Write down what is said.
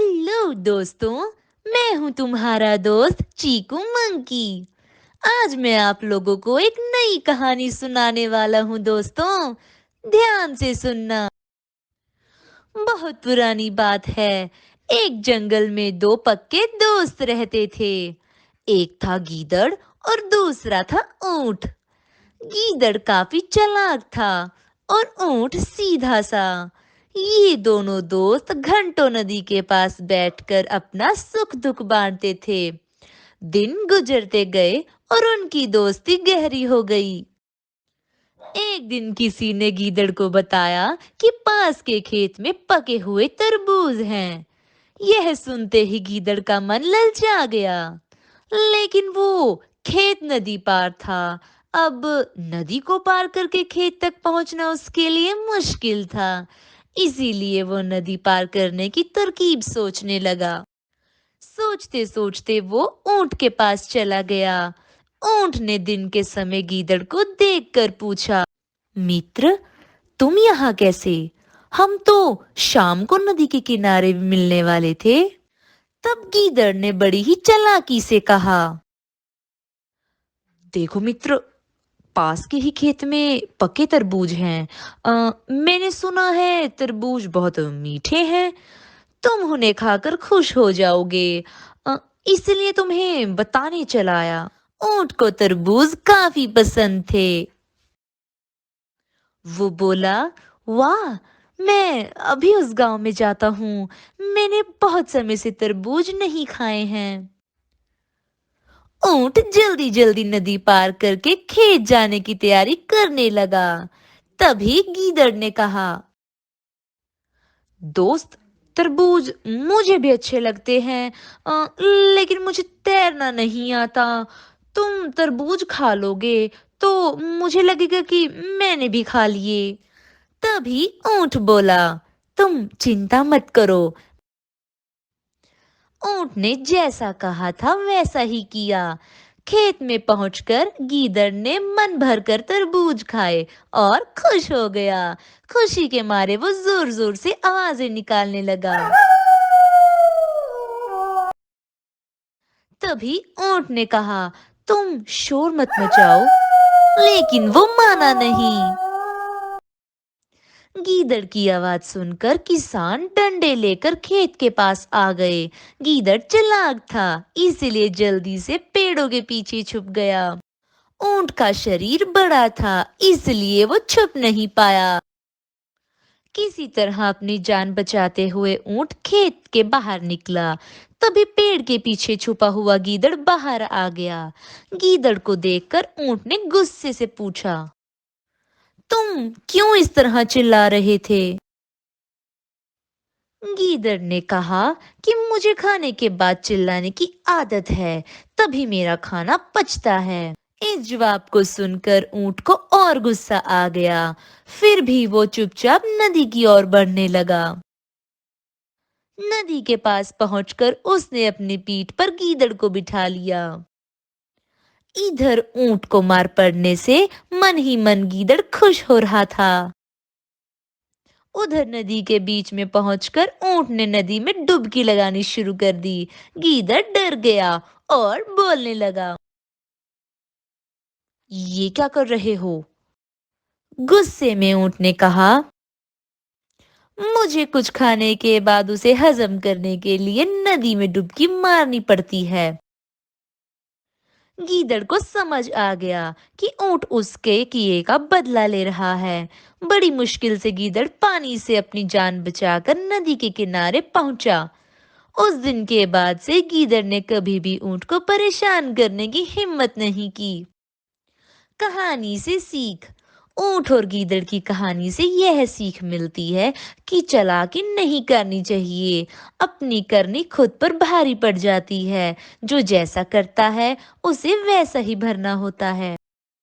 Hello दोस्तों, मैं हूँ तुम्हारा दोस्त चीकू मंकी। आज मैं आप लोगों को एक नई कहानी सुनाने वाला हूँ दोस्तों। ध्यान से सुनना। बहुत पुरानी बात है। एक जंगल में दो पक्के दोस्त रहते थे। एक था गीदड़ और दूसरा था ऊंट। गीदड़ काफी चालाक था और ऊंट सीधा सा। ये दोनों दोस्त घंटों नदी के पास बैठकर अपना सुख दुख बांटते थे। दिन गुजरते गए और उनकी दोस्ती गहरी हो गई। एक दिन किसी ने गीदड़ को बताया कि पास के खेत में पके हुए तरबूज हैं। यह सुनते ही गीदड़ का मन ललचा गया। लेकिन वो खेत नदी पार था। अब नदी को पार करके खेत तक पहुंचना उसके लिए मुश्किल था। इसीलिए वो नदी पार करने की तरकीब सोचने लगा। सोचते सोचते वो ऊंट के पास चला गया। ऊंट ने दिन के समय गीदड़ को देखकर पूछा, मित्र, तुम यहाँ कैसे? हम तो शाम को नदी के किनारे मिलने वाले थे। तब गीदड़ ने बड़ी ही चालाकी से कहा, देखो मित्र, पास के ही खेत में पके तरबूज हैं। मैंने सुना है तरबूज बहुत मीठे हैं। तुम उन्हें खाकर खुश हो जाओगे। अ, इसलिए तुम्हें बताने चला आया। ऊंट को तरबूज काफी पसंद थे। वो बोला, वाह, मैं अभी उस गांव में जाता हूँ। मैंने बहुत समय से तरबूज नहीं खाए हैं। ऊंट जल्दी जल्दी नदी पार करके खेत जाने की तैयारी करने लगा। तभी गीदड़ ने कहा, दोस्त, तरबूज मुझे भी अच्छे लगते हैं, लेकिन मुझे तैरना नहीं आता। तुम तरबूज खा लोगे तो मुझे लगेगा कि मैंने भी खा लिए। तभी ऊंट बोला, तुम चिंता मत करो। ऊंट ने जैसा कहा था वैसा ही किया। खेत में पहुंचकर गीदड़ ने मन भरकर तरबूज खाए और खुश हो गया। खुशी के मारे वो जोर जोर से आवाजें निकालने लगा। तभी ऊंट ने कहा, तुम शोर मत मचाओ। लेकिन वो माना नहीं। गीदड़ की आवाज सुनकर किसान डंडे लेकर खेत के पास आ गए। गीदड़ चालाक था, इसीलिए जल्दी से पेड़ों के पीछे छुप गया। ऊंट का शरीर बड़ा था, इसलिए वो छुप नहीं पाया। किसी तरह अपनी जान बचाते हुए ऊंट खेत के बाहर निकला। तभी पेड़ के पीछे छुपा हुआ गीदड़ बाहर आ गया। गीदड़ को देखकर ऊंट ने गुस्से से पूछा, तुम क्यों इस तरह चिल्ला रहे थे? गीदड़ ने कहा कि मुझे खाने के बाद चिल्लाने की आदत है, तभी मेरा खाना पचता है। इस जवाब को सुनकर ऊंट को और गुस्सा आ गया। फिर भी वो चुपचाप नदी की ओर बढ़ने लगा। नदी के पास पहुंचकर उसने अपनी पीठ पर गीदड़ को बिठा लिया। इधर ऊंट को मार पड़ने से मन ही मन गीदड़ खुश हो रहा था। उधर नदी के बीच में पहुंचकर ऊंट ने नदी में डुबकी लगानी शुरू कर दी। गीदड़ डर गया और बोलने लगा, ये क्या कर रहे हो? गुस्से में ऊंट ने कहा, मुझे कुछ खाने के बाद उसे हजम करने के लिए नदी में डुबकी मारनी पड़ती है। गीदड़ को समझ आ गया कि ऊंट उसके किए का बदला ले रहा है। बड़ी मुश्किल से गीदड़ पानी से अपनी जान बचाकर नदी के किनारे पहुंचा। उस दिन के बाद से गीदड़ ने कभी भी ऊंट को परेशान करने की हिम्मत नहीं की। कहानी से सीख। ऊंट और गीदड़ की कहानी से यह सीख मिलती है कि चालाकी नहीं करनी चाहिए। अपनी करनी खुद पर भारी पड़ जाती है। जो जैसा करता है उसे वैसा ही भरना होता है।